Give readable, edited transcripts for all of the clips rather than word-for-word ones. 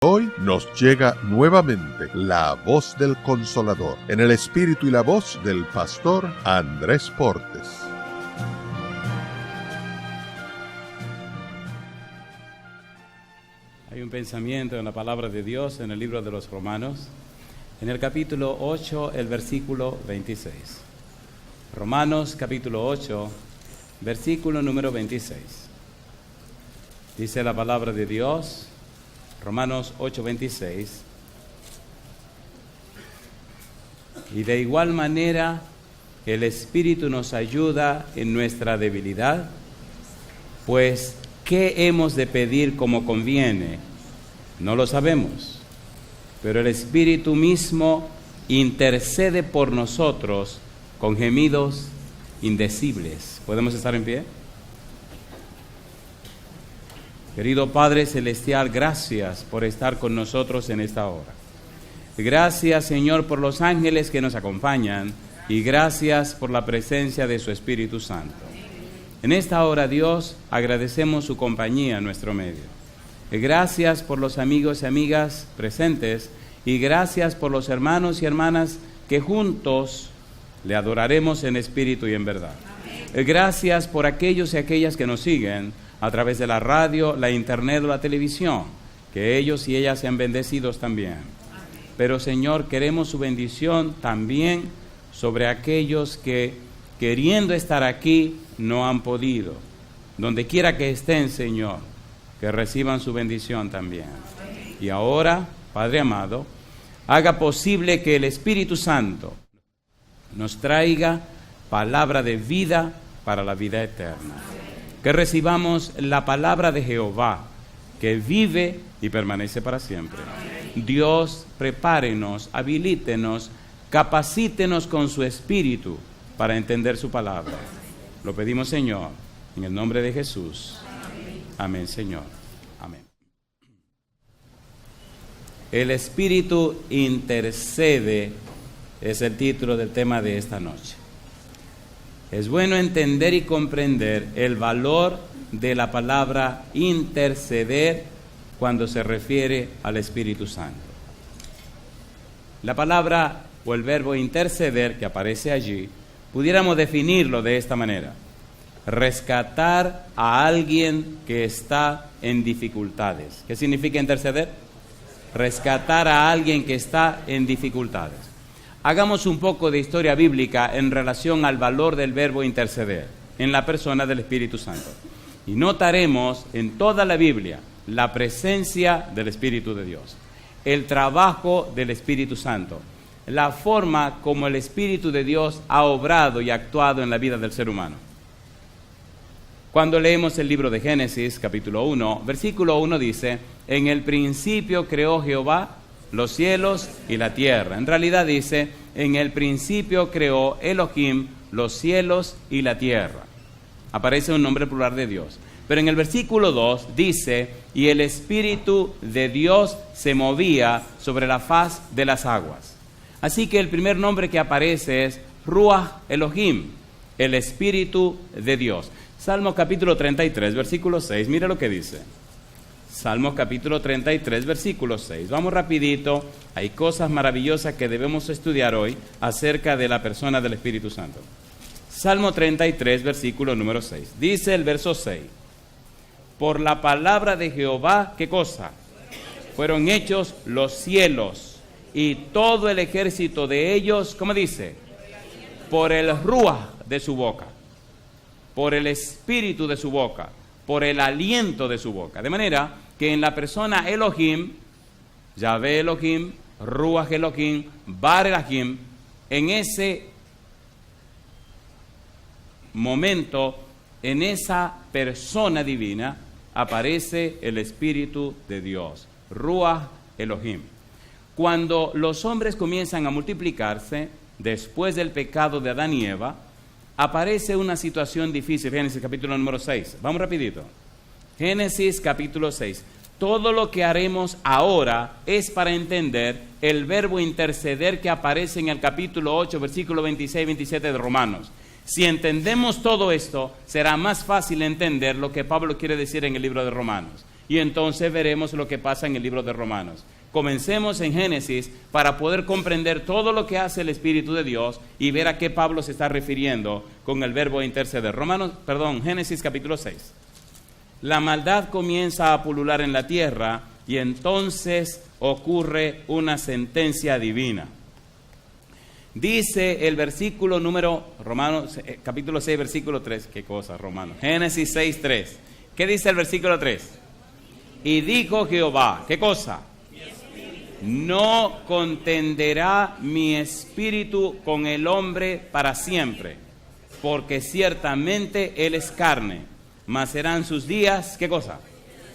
Hoy nos llega nuevamente la voz del Consolador, en el espíritu y la voz del pastor Andrés Portes. Hay un pensamiento en la palabra de Dios en el libro de los Romanos, en el capítulo 8, el versículo 26. Romanos capítulo 8, versículo número 26. Dice la palabra de Dios, Romanos 8:26, y de igual manera el Espíritu nos ayuda en nuestra debilidad, pues ¿qué hemos de pedir como conviene? No lo sabemos, pero el Espíritu mismo intercede por nosotros con gemidos indecibles. ¿Podemos estar en pie? Querido Padre Celestial, gracias por estar con nosotros en esta hora. Gracias, Señor, por los ángeles que nos acompañan y gracias por la presencia de su Espíritu Santo. En esta hora, Dios, agradecemos su compañía en nuestro medio. Gracias por los amigos y amigas presentes y gracias por los hermanos y hermanas que juntos le adoraremos en espíritu y en verdad. Gracias por aquellos y aquellas que nos siguen a través de la radio, la internet o la televisión, que ellos y ellas sean bendecidos también. Pero Señor, queremos su bendición también sobre aquellos que queriendo estar aquí no han podido. Donde quiera que estén, Señor, que reciban su bendición también. Y ahora, Padre amado, haga posible que el Espíritu Santo nos traiga palabra de vida para la vida eterna. Que recibamos la palabra de Jehová, que vive y permanece para siempre. Dios, prepárenos, habilítenos, capacítenos con su Espíritu para entender su palabra. Lo pedimos, Señor, en el nombre de Jesús. Amén, Señor. Amén. El Espíritu intercede es el título del tema de esta noche. Es bueno entender y comprender el valor de la palabra interceder cuando se refiere al Espíritu Santo. La palabra o el verbo interceder que aparece allí, pudiéramos definirlo de esta manera: rescatar a alguien que está en dificultades. ¿Qué significa interceder? Rescatar a alguien que está en dificultades. Hagamos un poco de historia bíblica en relación al valor del verbo interceder en la persona del Espíritu Santo. Y notaremos en toda la Biblia la presencia del Espíritu de Dios, el trabajo del Espíritu Santo, la forma como el Espíritu de Dios ha obrado y actuado en la vida del ser humano. Cuando leemos el libro de Génesis, capítulo 1, versículo 1 dice: en el principio creó Jehová los cielos y la tierra. En realidad dice: en el principio creó Elohim los cielos y la tierra. Aparece un nombre plural de Dios. Pero en el versículo 2 dice: y el Espíritu de Dios se movía sobre la faz de las aguas. Así que el primer nombre que aparece es Ruach Elohim, el Espíritu de Dios. Salmo capítulo 33, versículo 6, mira lo que dice. Salmo capítulo 33, versículo 6. Vamos rapidito, hay cosas maravillosas que debemos estudiar hoy acerca de la persona del Espíritu Santo. Salmo 33, versículo número 6. Dice el verso 6: por la palabra de Jehová, ¿qué cosa? Fueron hechos los cielos y todo el ejército de ellos, ¿cómo dice? Por el ruaj de su boca, por el espíritu de su boca, por el aliento de su boca. De manera que en la persona Elohim, Yahvé Elohim, Ruach Elohim, Bar Elohim, en ese momento, en esa persona divina, aparece el Espíritu de Dios, Ruach Elohim. Cuando los hombres comienzan a multiplicarse, después del pecado de Adán y Eva, aparece una situación difícil. Génesis capítulo número 6. Vamos rapidito. Génesis capítulo 6. Todo lo que haremos ahora es para entender el verbo interceder que aparece en el capítulo 8, versículo 26 y 27 de Romanos. Si entendemos todo esto, será más fácil entender lo que Pablo quiere decir en el libro de Romanos. y entonces veremos lo que pasa en el libro de Romanos. Comencemos en Génesis para poder comprender todo lo que hace el Espíritu de Dios y ver a qué Pablo se está refiriendo con el verbo interceder. Génesis capítulo 6. La maldad comienza a pulular en la tierra y entonces ocurre una sentencia divina. Dice el versículo capítulo 6, versículo 3. ¿Qué cosa, Romanos? Génesis 6, 3. ¿Qué dice el versículo 3? Y dijo Jehová, ¿qué cosa? No contenderá mi espíritu con el hombre para siempre, porque ciertamente él es carne, mas serán sus días, ¿qué cosa?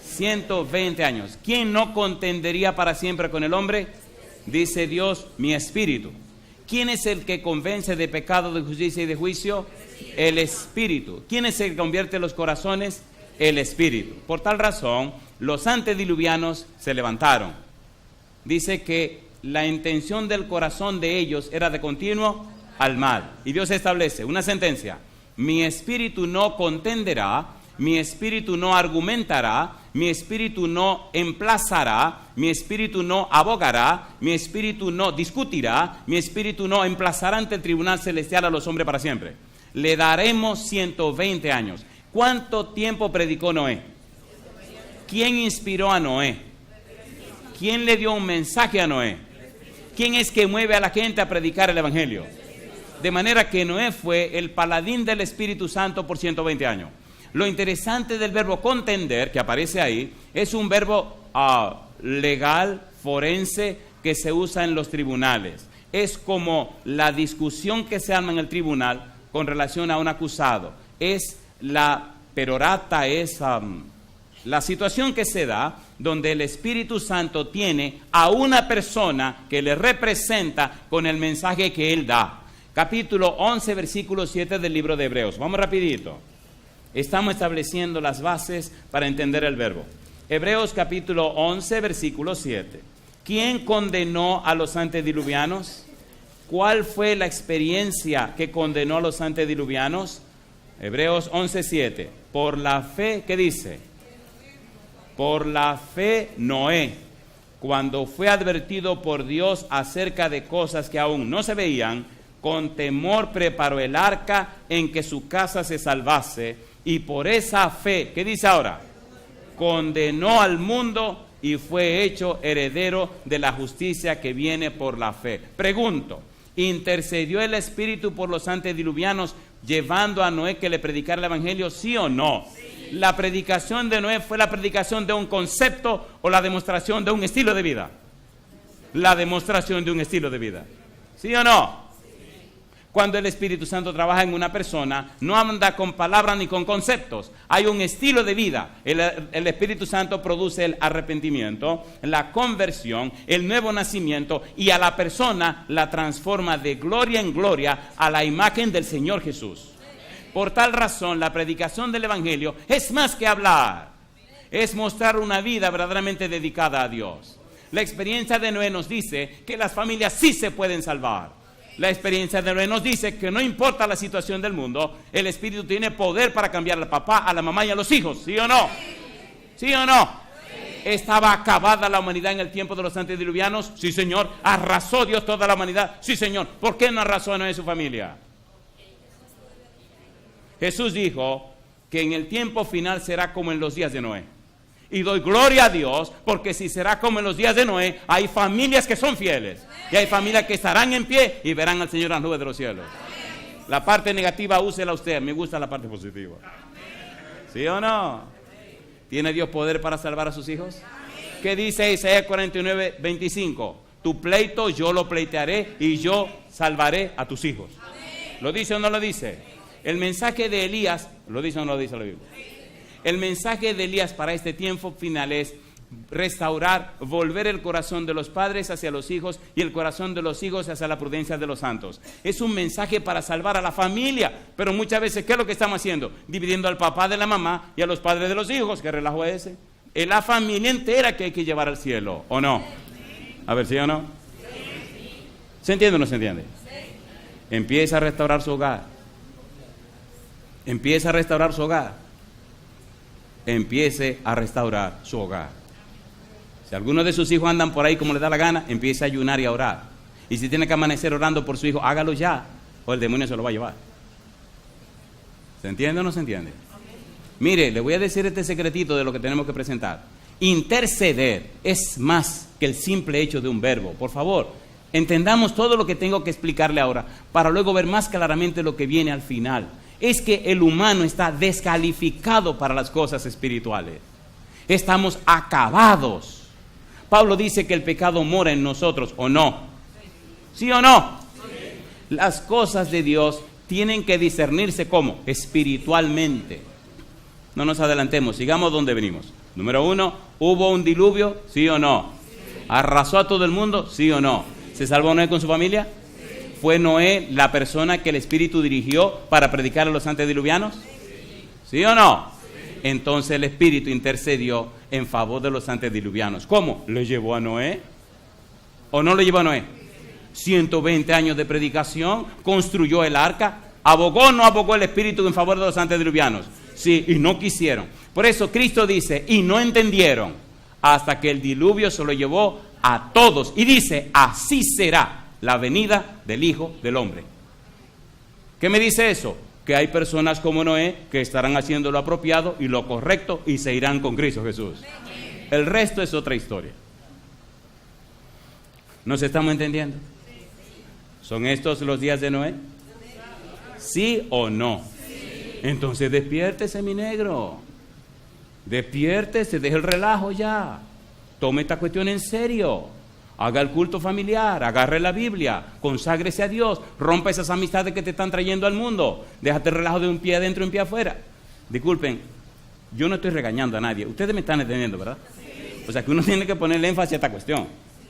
120 años. ¿Quién no contendería para siempre con el hombre? Dice Dios, mi espíritu. ¿Quién es el que convence de pecado, de justicia y de juicio? El Espíritu. ¿Quién es el que convierte los corazones? El Espíritu. Por tal razón, los antediluvianos se levantaron. Dice que la intención del corazón de ellos era de continuo al mal. Y Dios establece una sentencia: mi espíritu no contenderá, mi espíritu no argumentará, mi espíritu no emplazará, mi espíritu no abogará, mi espíritu no discutirá, mi espíritu no emplazará ante el tribunal celestial a los hombres para siempre. Le daremos 120 años. ¿Cuánto tiempo predicó Noé? ¿Quién inspiró a Noé? ¿Quién le dio un mensaje a Noé? ¿Quién es que mueve a la gente a predicar el Evangelio? De manera que Noé fue el paladín del Espíritu Santo por 120 años. Lo interesante del verbo contender, que aparece ahí, es un verbo legal, forense, que se usa en los tribunales. Es como la discusión que se arma en el tribunal con relación a un acusado. Es la perorata, es la situación que se da donde el Espíritu Santo tiene a una persona que le representa con el mensaje que él da. Capítulo 11, versículo 7 del libro de Hebreos. Vamos rapidito. Estamos estableciendo las bases para entender el verbo. Hebreos capítulo 11, versículo 7. ¿Quién condenó a los antediluvianos? ¿Cuál fue la experiencia que condenó a los antediluvianos? Hebreos 11, 7. Por la fe, ¿qué dice? Por la fe Noé, cuando fue advertido por Dios acerca de cosas que aún no se veían, con temor preparó el arca en que su casa se salvase, y por esa fe, ¿qué dice ahora? Condenó al mundo y fue hecho heredero de la justicia que viene por la fe. Pregunto, ¿intercedió el Espíritu por los antediluvianos llevando a Noé que le predicara el Evangelio, sí o no? Sí. ¿La predicación de Noé fue la predicación de un concepto o la demostración de un estilo de vida? La demostración de un estilo de vida. ¿Sí o no? Cuando el Espíritu Santo trabaja en una persona, no anda con palabras ni con conceptos. Hay un estilo de vida. El Espíritu Santo produce el arrepentimiento, la conversión, el nuevo nacimiento, y a la persona la transforma de gloria en gloria a la imagen del Señor Jesús. Por tal razón, la predicación del Evangelio es más que hablar. Es mostrar una vida verdaderamente dedicada a Dios. La experiencia de Noé nos dice que las familias sí se pueden salvar. La experiencia de Noé nos dice que no importa la situación del mundo, el Espíritu tiene poder para cambiar al papá, a la mamá y a los hijos. ¿Sí o no? ¿Sí o no? Sí. ¿Estaba acabada la humanidad en el tiempo de los antediluvianos? Sí, Señor. ¿Arrasó Dios toda la humanidad? Sí, Señor. ¿Por qué no arrasó a Noé y su familia? Jesús dijo que en el tiempo final será como en los días de Noé. Y doy gloria a Dios, porque si será como en los días de Noé, hay familias que son fieles. Y hay familias que estarán en pie y verán al Señor en las nubes de los cielos. La parte negativa, úsela usted. Me gusta la parte positiva. ¿Sí o no? ¿Tiene Dios poder para salvar a sus hijos? ¿Qué dice Isaías 49, 25? Tu pleito yo lo pleitearé y yo salvaré a tus hijos. ¿Lo dice o no lo dice? El mensaje de Elías, ¿lo dice o no lo dice la Biblia? El mensaje de Elías para este tiempo final es restaurar, volver el corazón de los padres hacia los hijos y el corazón de los hijos hacia la prudencia de los santos. Es un mensaje para salvar a la familia, pero muchas veces, ¿qué es lo que estamos haciendo? Dividiendo al papá de la mamá y a los padres de los hijos. ¿Qué relajo es ese? Es la familia entera que hay que llevar al cielo, ¿o no? A ver, ¿sí o no? ¿Se entiende o no se entiende? Empieza a restaurar su hogar. Empieza a restaurar su hogar. empiece a restaurar su hogar. Si alguno de sus hijos andan por ahí como le da la gana, empiece a ayunar y a orar. Y si tiene que amanecer orando por su hijo, hágalo ya, o el demonio se lo va a llevar. ¿Se entiende o no se entiende? Mire, le voy a decir este secretito de lo que tenemos que presentar. Interceder es más que el simple hecho de un verbo. Por favor, entendamos todo lo que tengo que explicarle ahora, para luego ver más claramente lo que viene al final. Es que el humano está descalificado para las cosas espirituales. Estamos acabados. Pablo dice que el pecado mora en nosotros, ¿o no? ¿Sí o no? Sí. Las cosas de Dios tienen que discernirse ¿cómo? Espiritualmente. No nos adelantemos, sigamos donde venimos. Número 1, ¿hubo un diluvio? ¿Sí o no? Sí. ¿Arrasó a todo el mundo? ¿Sí o no? ¿Se salvó Noé con su familia? Sí. ¿Fue Noé la persona que el Espíritu dirigió para predicar a los antediluvianos? Sí. ¿Sí o no? Sí. Entonces el Espíritu intercedió en favor de los antediluvianos. ¿Cómo? ¿Le llevó a Noé? ¿O no le llevó a Noé? 120 años de predicación, construyó el arca. ¿Abogó o no abogó el Espíritu en favor de los antediluvianos? Sí, y no quisieron. Por eso Cristo dice, y no entendieron, hasta que el diluvio se lo llevó a todos. Y dice, así será la venida del Hijo del Hombre. ¿Qué me dice eso? Que hay personas como Noé que estarán haciendo lo apropiado y lo correcto y se irán con Cristo Jesús. El resto es otra historia. ¿Nos estamos entendiendo? ¿Son estos los días de Noé? ¿Sí o no? Entonces despiértese, mi negro. Despiértese, deje el relajo ya. Tome esta cuestión en serio. Haga el culto familiar, agarre la Biblia, conságrese a Dios, rompa esas amistades que te están trayendo al mundo. Déjate el relajo de un pie adentro y un pie afuera. Disculpen, yo no estoy regañando a nadie. Ustedes me están entendiendo, ¿verdad? O sea que uno tiene que ponerle énfasis a esta cuestión.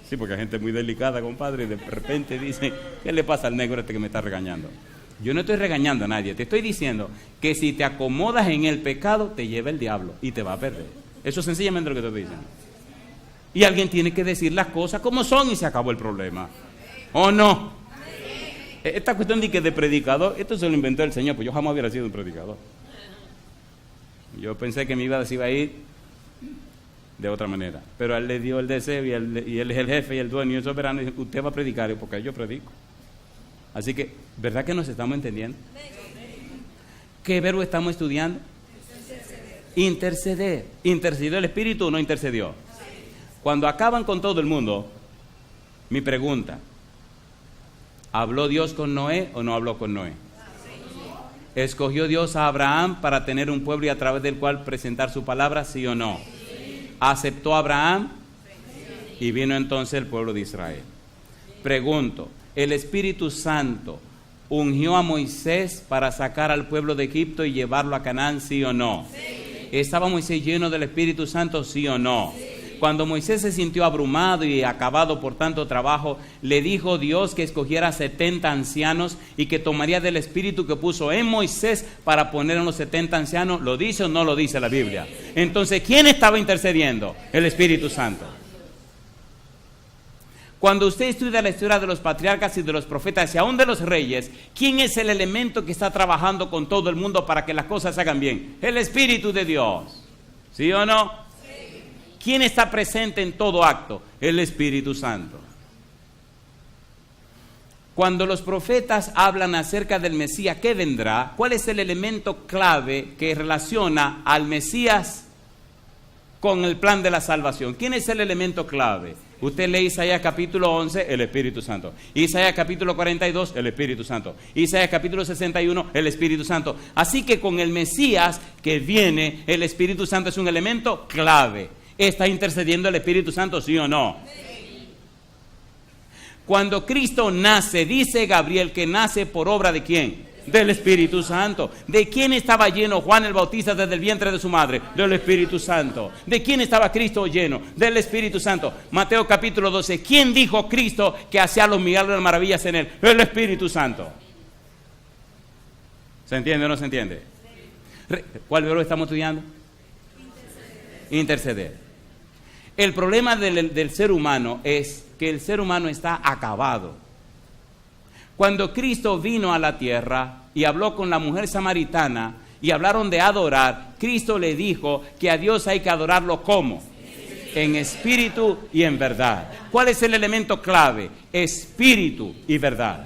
Sí, porque hay gente muy delicada, compadre, y de repente dice, ¿qué le pasa al negro este que me está regañando? Yo no estoy regañando a nadie, te estoy diciendo que si te acomodas en el pecado, te lleva el diablo y te va a perder. Eso es sencillamente lo que te estoy diciendo. Y alguien tiene que decir las cosas como son y se acabó el problema. ¿O no? Esta cuestión de que de predicador, esto se lo inventó el Señor, pues yo jamás hubiera sido un predicador. Yo pensé que mi vida se iba a ir de otra manera, pero a él le dio el deseo y él es el jefe y el dueño y el soberano, y dice, usted va a predicar, porque yo predico. Así que, ¿verdad que nos estamos entendiendo? ¿Qué verbo estamos estudiando? Interceder. ¿Intercedió el Espíritu o no intercedió? Cuando acaban con todo el mundo, mi pregunta, ¿habló Dios con Noé o no habló con Noé? ¿Escogió Dios a Abraham para tener un pueblo y a través del cual presentar su palabra, sí o no? ¿Aceptó Abraham? Y vino entonces el pueblo de Israel. Pregunto, ¿el Espíritu Santo ungió a Moisés para sacar al pueblo de Egipto y llevarlo a Canaán, sí o no? Sí. ¿Estaba Moisés lleno del Espíritu Santo, sí o no? Sí. Cuando Moisés se sintió abrumado y acabado por tanto trabajo, le dijo Dios que escogiera 70 ancianos y que tomaría del Espíritu que puso en Moisés para poner en los 70 ancianos. ¿Lo dice o no lo dice la Biblia? Entonces, ¿quién estaba intercediendo? El Espíritu Santo. Cuando usted estudia la historia de los patriarcas y de los profetas y aún de los reyes, ¿quién es el elemento que está trabajando con todo el mundo para que las cosas se hagan bien? El Espíritu de Dios. ¿Sí o no? Sí. ¿Quién está presente en todo acto? El Espíritu Santo. Cuando los profetas hablan acerca del Mesías que vendrá, ¿cuál es el elemento clave que relaciona al Mesías con el plan de la salvación? ¿Quién es el elemento clave? Usted lee Isaías capítulo 11, el Espíritu Santo. Isaías capítulo 42, el Espíritu Santo. Isaías capítulo 61, el Espíritu Santo. Así que con el Mesías que viene, el Espíritu Santo es un elemento clave. ¿Está intercediendo el Espíritu Santo, sí o no? Sí. Cuando Cristo nace, dice Gabriel que nace por obra ¿de quién? Del Espíritu Santo. ¿De quién estaba lleno Juan el Bautista desde el vientre de su madre? Del Espíritu Santo. ¿De quién estaba Cristo lleno? Del Espíritu Santo. Mateo capítulo 12. ¿Quién dijo Cristo que hacía los milagros y las maravillas en él? El Espíritu Santo. ¿Se entiende o no se entiende? ¿Cuál verbo estamos estudiando? Interceder. El problema del ser humano es que el ser humano está acabado. Cuando Cristo vino a la tierra y habló con la mujer samaritana y hablaron de adorar, Cristo le dijo que a Dios hay que adorarlo ¿cómo? En espíritu y en verdad. ¿Cuál es el elemento clave? Espíritu y verdad.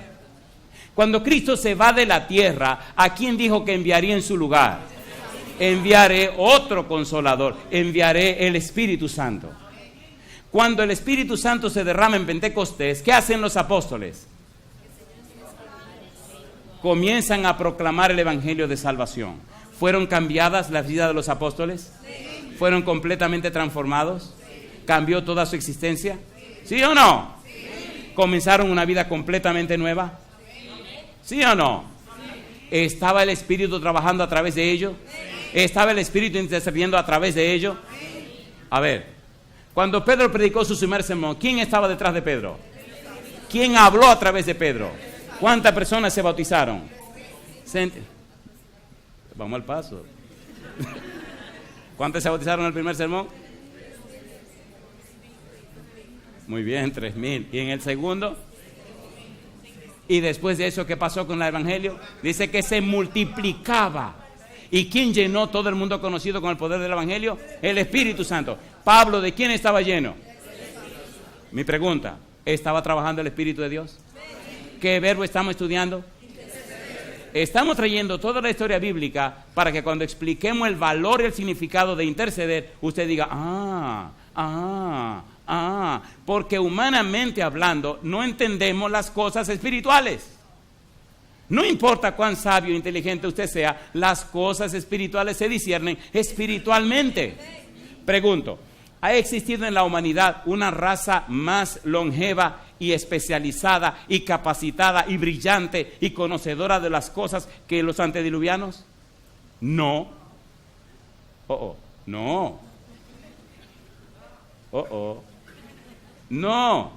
Cuando Cristo se va de la tierra, ¿a quién dijo que enviaría en su lugar? Enviaré otro consolador, enviaré el Espíritu Santo. Cuando el Espíritu Santo se derrama en Pentecostés, ¿qué hacen los apóstoles? Comienzan a proclamar el Evangelio de salvación. ¿Fueron cambiadas las vidas de los apóstoles? ¿Fueron completamente transformados? ¿Cambió toda su existencia? ¿Sí o no? ¿Comenzaron una vida completamente nueva? ¿Sí o no? ¿Estaba el Espíritu trabajando a través de ellos? ¿Estaba el Espíritu intercediendo a través de ellos? A ver, cuando Pedro predicó su primer sermón, ¿quién estaba detrás de Pedro? ¿Quién habló a través de Pedro? ¿Cuántas personas se bautizaron? Vamos al paso. ¿Cuántas se bautizaron en el primer sermón? Muy bien, 3,000. ¿Y en el segundo? Y después de eso, ¿qué pasó con el Evangelio? Dice que se multiplicaba. ¿Y quién llenó todo el mundo conocido con el poder del Evangelio? El Espíritu Santo. Pablo, ¿de quién estaba lleno? Mi pregunta, ¿estaba trabajando el Espíritu de Dios? ¿Qué verbo estamos estudiando? Estamos trayendo toda la historia bíblica para que cuando expliquemos el valor y el significado de interceder, usted diga, porque humanamente hablando no entendemos las cosas espirituales. No importa cuán sabio e inteligente usted sea, las cosas espirituales se disciernen espiritualmente. Pregunto, ¿ha existido en la humanidad una raza más longeva y especializada y capacitada y brillante y conocedora de las cosas que los antediluvianos? No. No. No.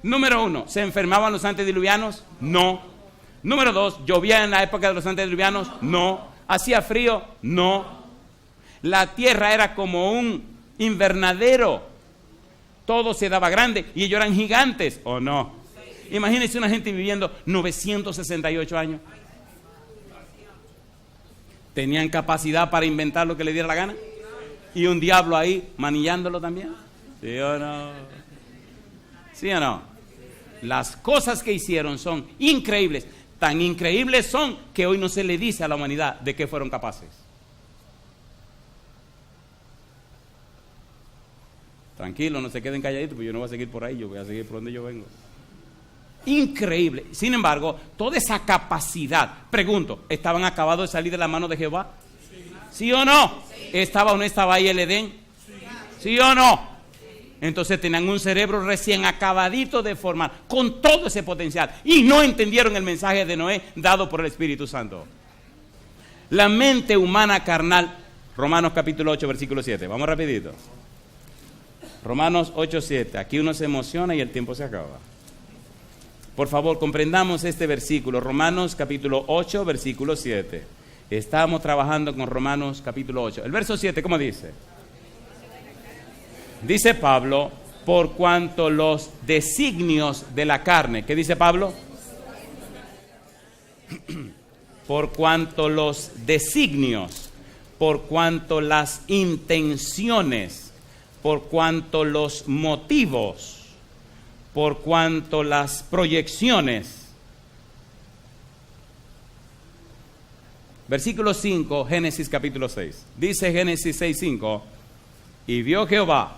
Número 1, ¿se enfermaban los antediluvianos? No. Número 2, ¿llovía en la época de los antediluvianos? No. ¿Hacía frío? No. La tierra era como un invernadero. Todo se daba grande y ellos eran gigantes, ¿o no? Imagínense una gente viviendo 968 años. ¿Tenían capacidad para inventar lo que le diera la gana? ¿Y un diablo ahí manillándolo también? ¿Sí o no? ¿Sí o no? Las cosas que hicieron son increíbles. Tan increíbles son que hoy no se le dice a la humanidad de qué fueron capaces. Tranquilo, no se queden calladitos, porque yo no voy a seguir por ahí, yo voy a seguir por donde yo vengo. Increíble. Sin embargo, toda esa capacidad, pregunto, ¿estaban acabados de salir de la mano de Jehová? ¿Sí o no? ¿Estaba o no estaba ahí el Edén? ¿Sí o no? Entonces tenían un cerebro recién acabadito de formar, con todo ese potencial, y no entendieron el mensaje de Noé dado por el Espíritu Santo. La mente humana carnal, Romanos capítulo 8, versículo 7. Vamos rapidito. Romanos 8, 7. Aquí uno se emociona y el tiempo se acaba. Por favor, comprendamos este versículo. Romanos capítulo 8, versículo 7. Estamos trabajando con Romanos capítulo 8. El verso 7, ¿cómo dice? Dice Pablo, por cuanto los designios de la carne. ¿Qué dice Pablo? Por cuanto los designios, por cuanto las intenciones, por cuanto los motivos, por cuanto las proyecciones. Versículo 5, Génesis capítulo 6. Dice Génesis 6:5, y vio Jehová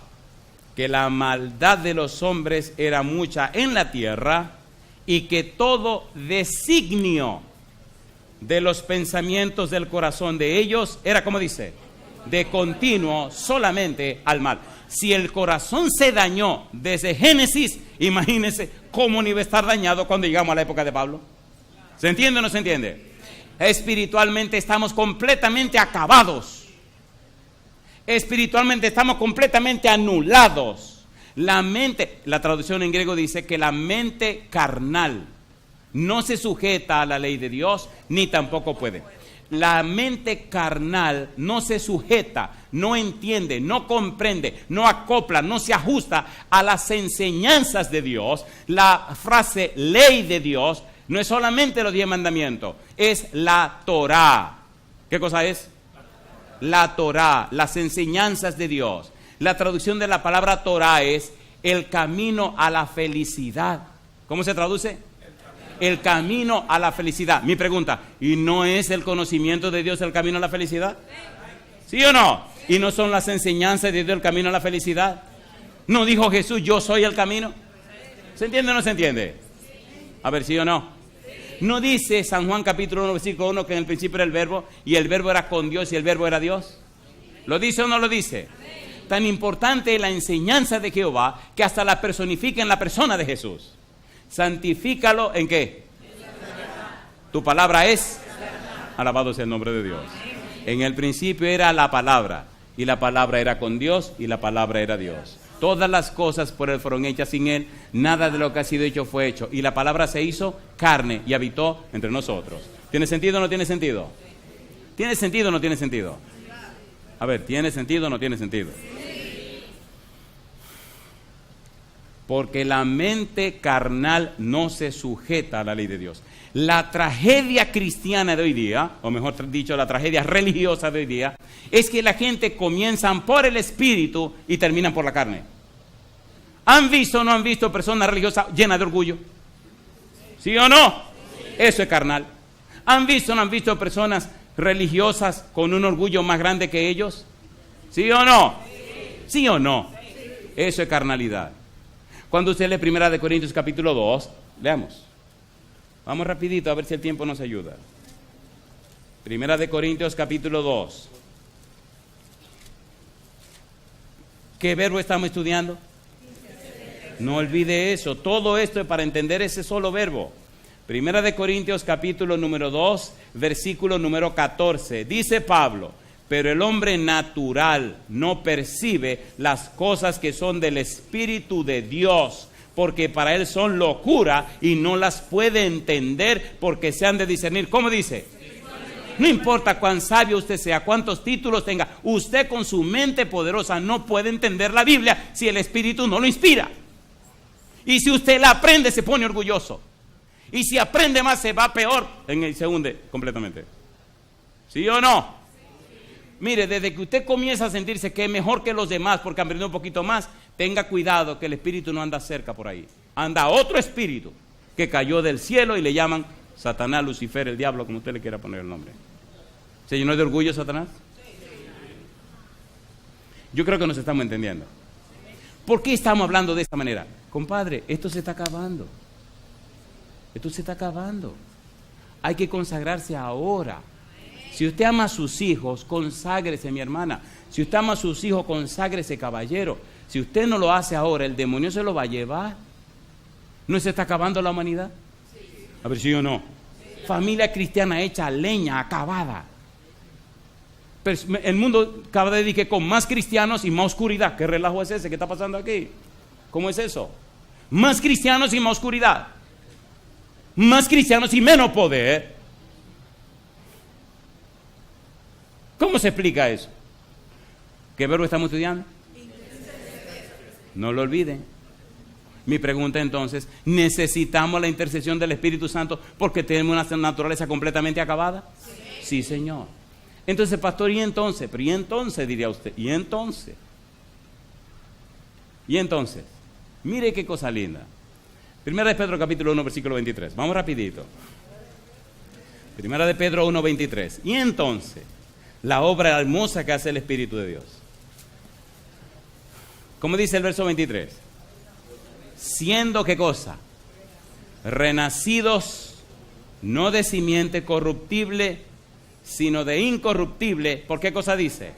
que la maldad de los hombres era mucha en la tierra y que todo designio de los pensamientos del corazón de ellos era, como dice, de continuo solamente al mal. Si el corazón se dañó desde Génesis, imagínense cómo no iba a estar dañado cuando llegamos a la época de Pablo. ¿Se entiende o no se entiende? Espiritualmente estamos completamente acabados. Espiritualmente estamos completamente anulados. La mente, la traducción en griego dice que la mente carnal no se sujeta a la ley de Dios, ni tampoco puede. La mente carnal no se sujeta, no entiende, no comprende, no acopla, no se ajusta a las enseñanzas de Dios. La frase ley de Dios no es solamente los 10 mandamientos, es la Torá. ¿Qué cosa es? La Torá, las enseñanzas de Dios. La traducción de la palabra Torá es el camino a la felicidad. ¿Cómo se traduce? El camino a la felicidad. Mi pregunta, ¿y no es el conocimiento de Dios el camino a la felicidad? ¿Sí o no? ¿Y no son las enseñanzas de Dios el camino a la felicidad? ¿No dijo Jesús, yo soy el camino? ¿Se entiende o no se entiende? A ver, ¿sí o no? ¿No dice San Juan capítulo 1, versículo 1 que en el principio era el verbo y el verbo era con Dios y el verbo era Dios? ¿Lo dice o no lo dice? Tan importante es la enseñanza de Jehová que hasta la personifica en la persona de Jesús. Santifícalo ¿en qué? Tu palabra es. Alabado sea el nombre de Dios. En el principio era la palabra y la palabra era con Dios y la palabra era Dios. Todas las cosas por Él fueron hechas, sin Él nada de lo que ha sido hecho fue hecho. Y la palabra se hizo carne y habitó entre nosotros. ¿Tiene sentido o no tiene sentido? ¿Tiene sentido o no tiene sentido? A ver, ¿tiene sentido o no tiene sentido? Porque la mente carnal no se sujeta a la ley de Dios. La tragedia cristiana de hoy día, o mejor dicho, la tragedia religiosa de hoy día, es que la gente comienzan por el espíritu y terminan por la carne. ¿Han visto o no han visto personas religiosas llenas de orgullo? ¿Sí o no? Eso es carnal. ¿Han visto o no han visto personas religiosas con un orgullo más grande que ellos? ¿Sí o no? ¿Sí o no? Eso es carnalidad. Cuando usted lee 1 Corintios capítulo 2, leamos. Vamos rapidito a ver si el tiempo nos ayuda. 1 Corintios capítulo 2. ¿Qué verbo estamos estudiando? No olvide eso. Todo esto es para entender ese solo verbo. 1 Corintios capítulo número 2, versículo número 14. Dice Pablo, pero el hombre natural no percibe las cosas que son del Espíritu de Dios, porque para él son locura y no las puede entender porque se han de discernir. ¿Cómo dice? No importa cuán sabio usted sea, cuántos títulos tenga, usted con su mente poderosa no puede entender la Biblia si el Espíritu no lo inspira. Y si usted la aprende, se pone orgulloso. Y si aprende más, se va peor, se hunde completamente. ¿Sí o no? Mire, desde que usted comienza a sentirse que es mejor que los demás porque aprendió un poquito más, tenga cuidado que el espíritu no anda cerca por ahí. Anda otro espíritu que cayó del cielo y le llaman Satanás, Lucifer, el diablo, como usted le quiera poner el nombre. ¿Se llenó de orgullo Satanás? Yo creo que nos estamos entendiendo. ¿Por qué estamos hablando de esta manera? Compadre, esto se está acabando. Esto se está acabando. Hay que consagrarse ahora. Si usted ama a sus hijos, conságrese, mi hermana. Si usted ama a sus hijos, conságrese, caballero. Si usted no lo hace ahora, el demonio se lo va a llevar. ¿No se está acabando la humanidad? A ver, ¿sí o no? Familia cristiana hecha leña, acabada. Pero el mundo cada vez dice que con más cristianos y más oscuridad. ¿Qué relajo es ese? ¿Qué está pasando aquí? ¿Cómo es eso? Más cristianos y más oscuridad. Más cristianos y menos poder. ¿Cómo se explica eso? ¿Qué verbo estamos estudiando? No lo olviden. Mi pregunta entonces, ¿necesitamos la intercesión del Espíritu Santo porque tenemos una naturaleza completamente acabada? Sí, Señor. Entonces, pastor, ¿y entonces? Pero ¿y entonces? Diría usted. ¿Y entonces? ¿Y entonces? Mire qué cosa linda. 1 de Pedro capítulo 1, versículo 23. Vamos rapidito. 1 de Pedro 1, 23. ¿Y entonces? La obra hermosa que hace el Espíritu de Dios. ¿Cómo dice el verso 23? Siendo, ¿qué cosa? Renacidos, no de simiente corruptible, sino de incorruptible. ¿Por qué cosa dice?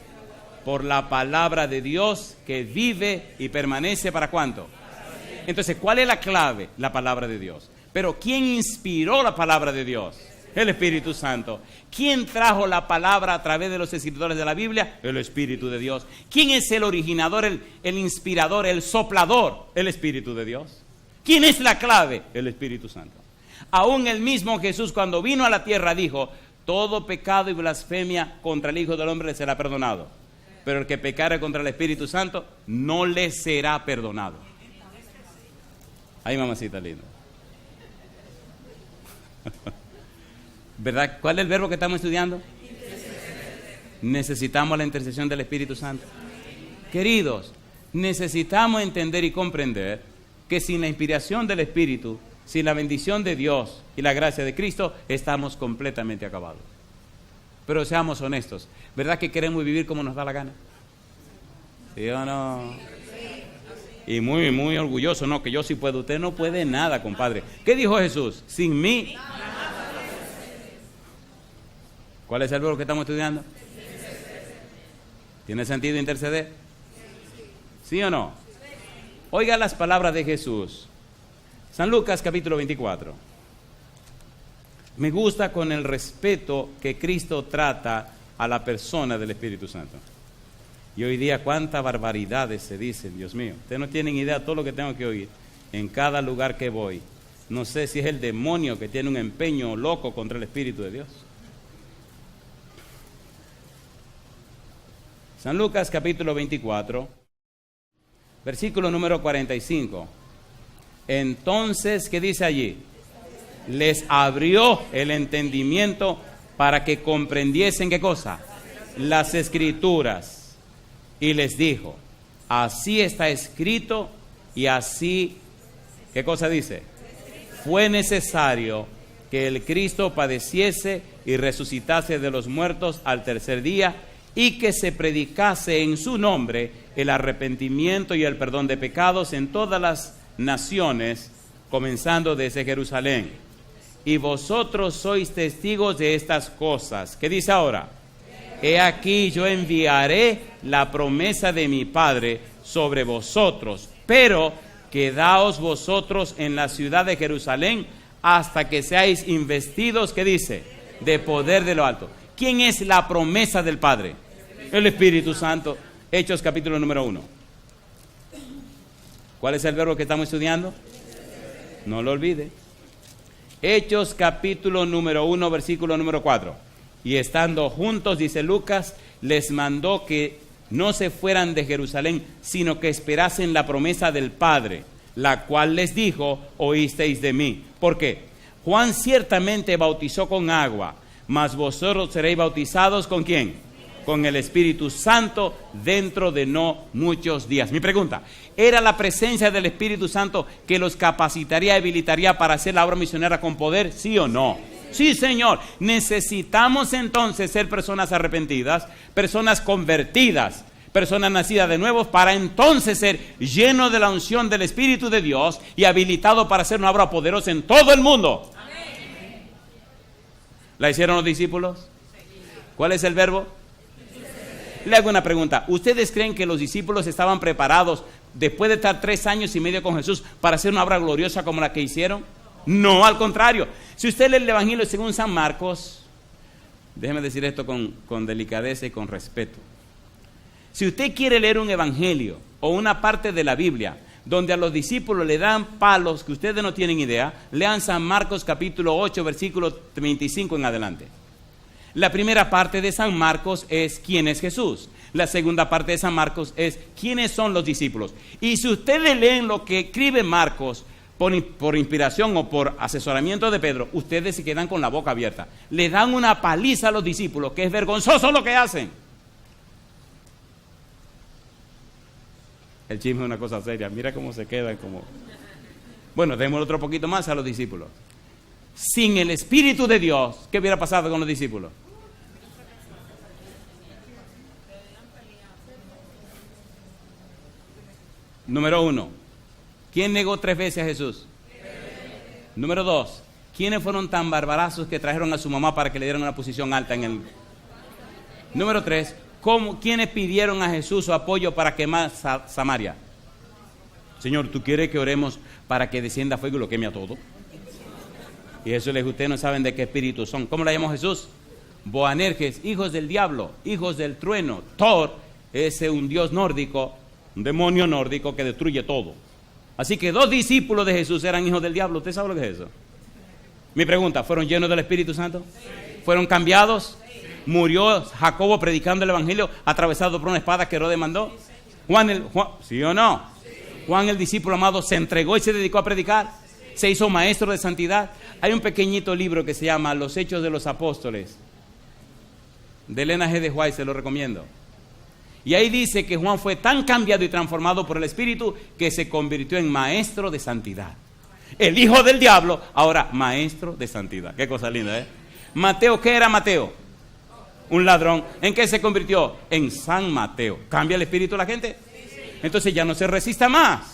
Por la palabra de Dios que vive y permanece, ¿para cuánto? Entonces, ¿cuál es la clave? La palabra de Dios. Pero ¿quién inspiró la palabra de Dios? El Espíritu Santo. ¿Quién trajo la palabra a través de los escritores de la Biblia? El Espíritu de Dios. ¿Quién es el originador, el inspirador, el soplador? El Espíritu de Dios. ¿Quién es la clave? El Espíritu Santo. Aún el mismo Jesús, cuando vino a la tierra, dijo: todo pecado y blasfemia contra el Hijo del Hombre le será perdonado, pero el que pecare contra el Espíritu Santo no le será perdonado. Ay, mamacita linda. ¿Verdad? ¿Cuál es el verbo que estamos estudiando? Necesitamos la intercesión del Espíritu Santo. Queridos, necesitamos entender y comprender que sin la inspiración del Espíritu, sin la bendición de Dios y la gracia de Cristo, estamos completamente acabados. Pero seamos honestos, ¿verdad que queremos vivir como nos da la gana? ¿Sí o no? Y muy, muy orgulloso, no, que yo sí puedo. Usted no puede nada, compadre. ¿Qué dijo Jesús? Sin mí. ¿Cuál es el verbo que estamos estudiando? ¿Tiene sentido interceder? ¿Sí o no? Oiga las palabras de Jesús. San Lucas capítulo 24. Me gusta con el respeto que Cristo trata a la persona del Espíritu Santo. Y hoy día cuántas barbaridades se dicen, Dios mío. Ustedes no tienen idea de todo lo que tengo que oír en cada lugar que voy. No sé si es el demonio que tiene un empeño loco contra el Espíritu de Dios. San Lucas capítulo 24, versículo número 45. Entonces, ¿qué dice allí? Les abrió el entendimiento para que comprendiesen, ¿qué cosa? Las Escrituras. Y les dijo, así está escrito y así, ¿qué cosa dice? Fue necesario que el Cristo padeciese y resucitase de los muertos al tercer día y que se predicase en su nombre el arrepentimiento y el perdón de pecados en todas las naciones, comenzando desde Jerusalén. Y vosotros sois testigos de estas cosas. ¿Qué dice ahora? He aquí yo enviaré la promesa de mi Padre sobre vosotros, pero quedaos vosotros en la ciudad de Jerusalén hasta que seáis investidos, ¿qué dice? De poder de lo alto. ¿Quién es la promesa del Padre? El Espíritu Santo. Hechos capítulo número 1. ¿Cuál es el verbo que estamos estudiando? No lo olvide. Hechos capítulo número 1, versículo número 4. Y estando juntos, dice Lucas, les mandó que no se fueran de Jerusalén, sino que esperasen la promesa del Padre, la cual les dijo, oísteis de mí. ¿Por qué? Juan ciertamente bautizó con agua, mas vosotros seréis bautizados ¿con quién? Con el Espíritu Santo dentro de no muchos días. Mi pregunta, ¿era la presencia del Espíritu Santo que los capacitaría, habilitaría para hacer la obra misionera con poder? ¿Sí o no? Sí, Señor. Necesitamos entonces ser personas arrepentidas, personas convertidas, personas nacidas de nuevo, para entonces ser llenos de la unción del Espíritu de Dios y habilitados para hacer una obra poderosa en todo el mundo. Amén. ¿La hicieron los discípulos? ¿Cuál es el verbo? Le hago una pregunta. ¿Ustedes creen que los discípulos estaban preparados después de estar 3 años y medio con Jesús para hacer una obra gloriosa como la que hicieron? No, al contrario. Si usted lee el Evangelio según San Marcos, déjeme decir esto con delicadeza y con respeto. Si usted quiere leer un Evangelio o una parte de la Biblia donde a los discípulos le dan palos que ustedes no tienen idea, lean San Marcos capítulo 8, versículo 25 en adelante. La primera parte de San Marcos es ¿quién es Jesús? La segunda parte de San Marcos es ¿quiénes son los discípulos? Y si ustedes leen lo que escribe Marcos por inspiración o por asesoramiento de Pedro, ustedes se quedan con la boca abierta. Le dan una paliza a los discípulos, que es vergonzoso lo que hacen. El chisme es una cosa seria. Mira cómo se quedan como... Bueno, démosle otro poquito más a los discípulos. Sin el Espíritu de Dios, ¿qué hubiera pasado con los discípulos? Número 1, ¿quién negó 3 veces a Jesús? Número 2, ¿quiénes fueron tan barbarazos que trajeron a su mamá para que le dieran una posición alta en el... Número 3, ¿quiénes pidieron a Jesús su apoyo para quemar Samaria? Señor, ¿tú quieres que oremos para que descienda fuego y lo queme a todo? Y Jesús les dijo, ustedes no saben de qué espíritu son. ¿Cómo le llamó Jesús? Boanerges, hijos del diablo, hijos del trueno. Thor es un dios nórdico, un demonio nórdico que destruye todo. Así que 2 discípulos de Jesús eran hijos del diablo. ¿Usted sabe lo que es eso? Mi pregunta, ¿fueron llenos del Espíritu Santo? Sí. ¿Fueron cambiados? Sí. ¿Murió Jacobo predicando el Evangelio atravesado por una espada que Herodes mandó? Juan, ¿sí o no? Sí. Juan el discípulo amado se entregó y se dedicó a predicar. Sí. Se hizo maestro de santidad. Hay un pequeñito libro que se llama Los Hechos de los Apóstoles. de Elena G. de White, se lo recomiendo. Y ahí dice que Juan fue tan cambiado y transformado por el Espíritu que se convirtió en maestro de santidad. El hijo del diablo, ahora maestro de santidad. Qué cosa linda, ¿eh? Mateo, ¿qué era Mateo? Un ladrón. ¿En qué se convirtió? En San Mateo. ¿Cambia el espíritu de la gente? Entonces ya no se resista más.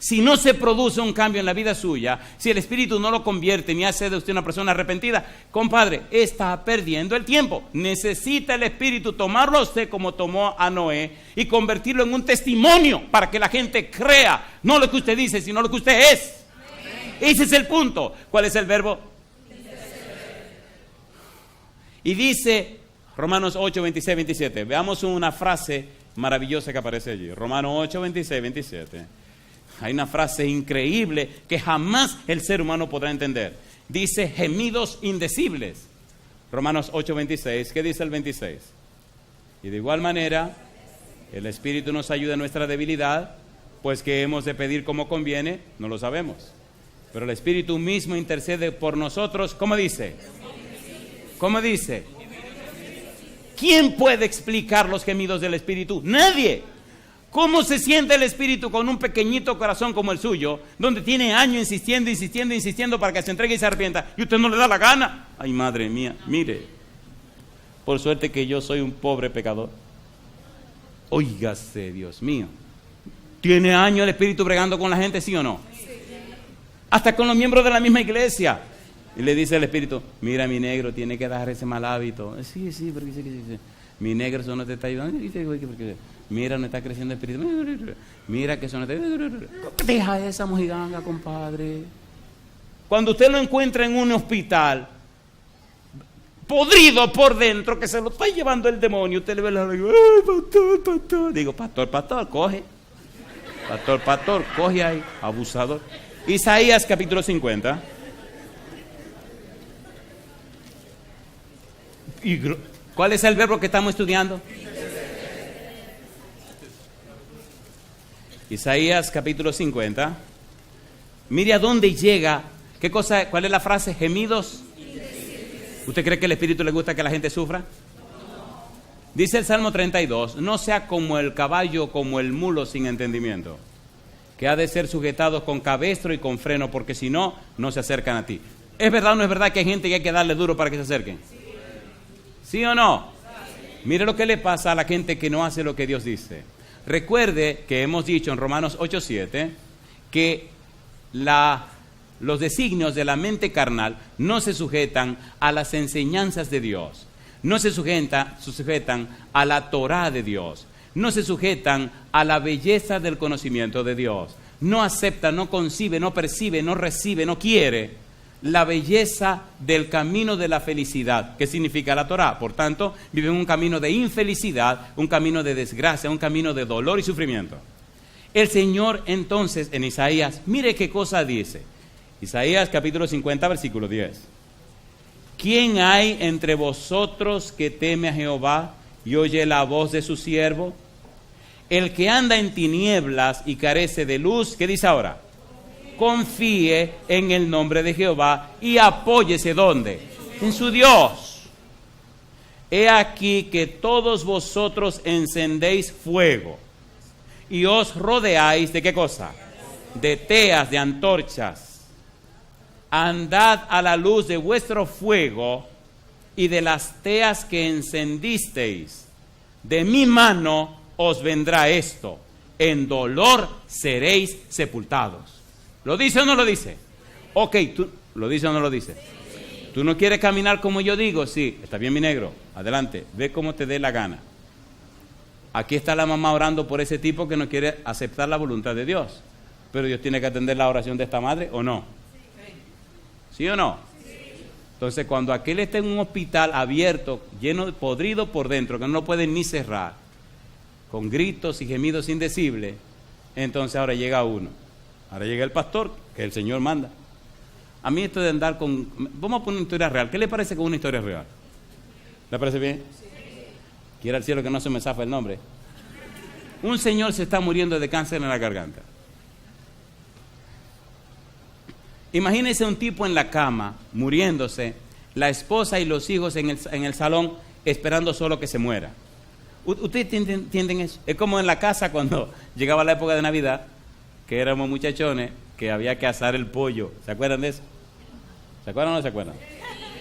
Si no se produce un cambio en la vida suya, si el Espíritu no lo convierte ni hace de usted una persona arrepentida, compadre, está perdiendo el tiempo. Necesita el Espíritu tomarlo a usted como tomó a Noé y convertirlo en un testimonio para que la gente crea, no lo que usted dice, sino lo que usted es. Ese es el punto. ¿Cuál es el verbo? Y dice Romanos 8, 26, 27. Veamos una frase maravillosa que aparece allí. Romanos 8, 26, 27. Hay una frase increíble que jamás el ser humano podrá entender. Dice gemidos indecibles. Romanos 8, 26. ¿Qué dice el 26? Y de igual manera, el Espíritu nos ayuda en nuestra debilidad, pues que hemos de pedir como conviene, no lo sabemos. Pero el Espíritu mismo intercede por nosotros. ¿Cómo dice? ¿Cómo dice? ¿Quién puede explicar los gemidos del Espíritu? Nadie. ¿Cómo se siente el Espíritu con un pequeñito corazón como el suyo, donde tiene años insistiendo para que se entregue y se arrepienta, y usted no le da la gana? Ay, madre mía, mire, por suerte que yo soy un pobre pecador. Óigase, Dios mío. ¿Tiene años el Espíritu bregando con la gente, sí o no? Hasta con los miembros de la misma iglesia. Y le dice el Espíritu, mira, mi negro, tiene que dejar ese mal hábito. Sí, porque sí. Mi negro, eso no te está ayudando. Mira, no está creciendo el Espíritu. Mira que eso no te... Deja esa mojiganga, compadre. Cuando usted lo encuentra en un hospital, podrido por dentro, que se lo está llevando el demonio, usted le ve la... ¡Ay, pastor! Digo, pastor, coge. Pastor, coge ahí, abusador. Isaías capítulo 50. ¿Cuál es el verbo que estamos estudiando? Isaías capítulo 50. Mire a dónde llega. ¿Qué cosa? ¿Cuál es la frase? Gemidos. ¿Usted cree que al Espíritu le gusta que la gente sufra? Dice el Salmo 32, no sea como el caballo, como el mulo sin entendimiento, que ha de ser sujetados con cabestro y con freno, porque si no, no se acercan a ti. ¿Es verdad o no es verdad que hay gente que hay que darle duro para que se acerquen? ¿Sí o no? Mire lo que le pasa a la gente que no hace lo que Dios dice. Recuerde que hemos dicho en Romanos 8:7 que los designios de la mente carnal no se sujetan a las enseñanzas de Dios, no se sujetan a la Torá de Dios, no se sujetan a la belleza del conocimiento de Dios, no acepta, no concibe, no percibe, no recibe, no quiere la belleza del camino de la felicidad. ¿Qué significa la Torá? Por tanto, viven un camino de infelicidad, un camino de desgracia, un camino de dolor y sufrimiento. El Señor entonces en Isaías, mire qué cosa dice. Isaías capítulo 50 versículo 10. ¿Quién hay entre vosotros que teme a Jehová y oye la voz de su siervo? El que anda en tinieblas y carece de luz, ¿qué dice ahora? Confíe en el nombre de Jehová y apóyese ¿dónde? En su Dios. He aquí que todos vosotros encendéis fuego y os rodeáis ¿de qué cosa? De teas, de antorchas. Andad a la luz de vuestro fuego y de las teas que encendisteis. De mi mano os vendrá esto. En dolor seréis sepultados. ¿Lo dice o no lo dice? Ok, ¿tú lo dice o no lo dice? Sí. ¿Tú no quieres caminar como yo digo? Sí, está bien mi negro, adelante, ve como te dé la gana. Aquí está la mamá orando por ese tipo que no quiere aceptar la voluntad de Dios. Pero Dios tiene que atender la oración de esta madre, ¿o no? ¿Sí o no? Sí. Entonces cuando aquel está en un hospital abierto, lleno, podrido por dentro, que no lo pueden ni cerrar, con gritos y gemidos indecibles, entonces ahora llega uno. Ahora llega el pastor, que el Señor manda. A mí esto de andar con... Vamos a poner una historia real. ¿Qué le parece con una historia real? ¿Le parece bien? Sí. Quiera al cielo que no se me zafa el nombre. Un señor se está muriendo de cáncer en la garganta. Imagínese un tipo en la cama, muriéndose, la esposa y los hijos en el salón esperando solo que se muera. ¿Ustedes entienden eso? Es como en la casa cuando llegaba la época de Navidad, que éramos muchachones, que había que asar el pollo. ¿Se acuerdan de eso? ¿Se acuerdan o no se acuerdan?